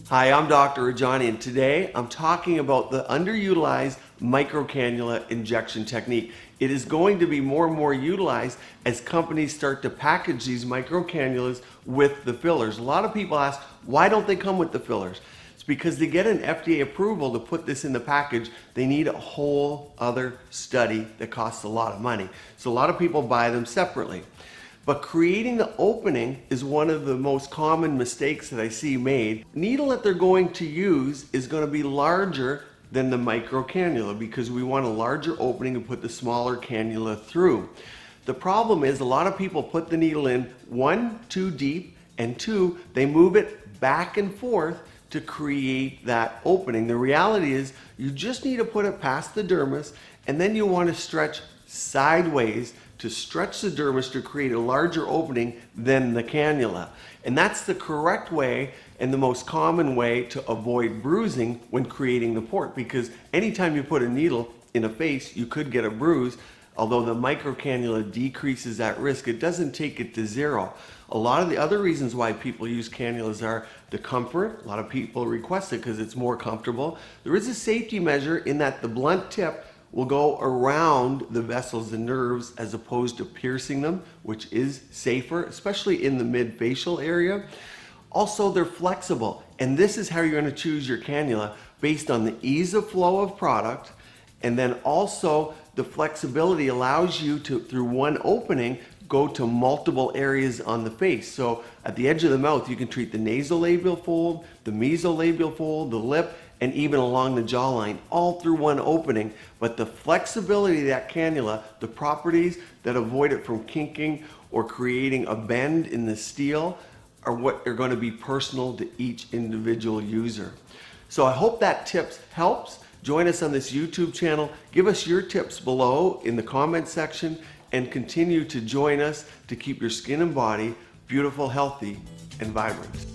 Hi, I'm Dr. Rajani, and today I'm talking about the underutilized microcannula injection technique. It is going to be more and more utilized as companies start to package these microcannulas with the fillers. A lot of people ask, why don't they come with the fillers? It's because to get an FDA approval to put this in the package, they need a whole other study that costs a lot of money. So a lot of people buy them separately. But creating the opening is one of the most common mistakes that I see made. The needle that they're going to use is going to be larger than the micro cannula because we want a larger opening and put the smaller cannula through. The problem is a lot of people put the needle in, one, too deep, and two, they move it back and forth to create that opening. The reality is you just need to put it past the dermis, and then you want to stretch sideways to stretch the dermis to create a larger opening than the cannula. And that's the correct way and the most common way to avoid bruising when creating the port, because anytime you put a needle in a face, you could get a bruise. Although the microcannula decreases that risk, it doesn't take it to zero. A lot of the other reasons why people use cannulas are the comfort. A lot of people request it because it's more comfortable. There is a safety measure in that the blunt tip will go around the vessels and nerves as opposed to piercing them, which is safer, especially in the mid-facial area. Also, they're flexible, and this is how you're going to choose your cannula based on the ease of flow of product, and then also the flexibility allows you to, through one opening, go to multiple areas on the face. So at the edge of the mouth, you can treat the nasolabial fold, the mesolabial fold, the lip, and even along the jawline, all through one opening. But the flexibility of that cannula, the properties that avoid it from kinking or creating a bend in the steel, are what are going to be personal to each individual user. So I hope that tips helps. Join us on this YouTube channel. Give us your tips below in the comment section, and continue to join us to keep your skin and body beautiful, healthy, and vibrant.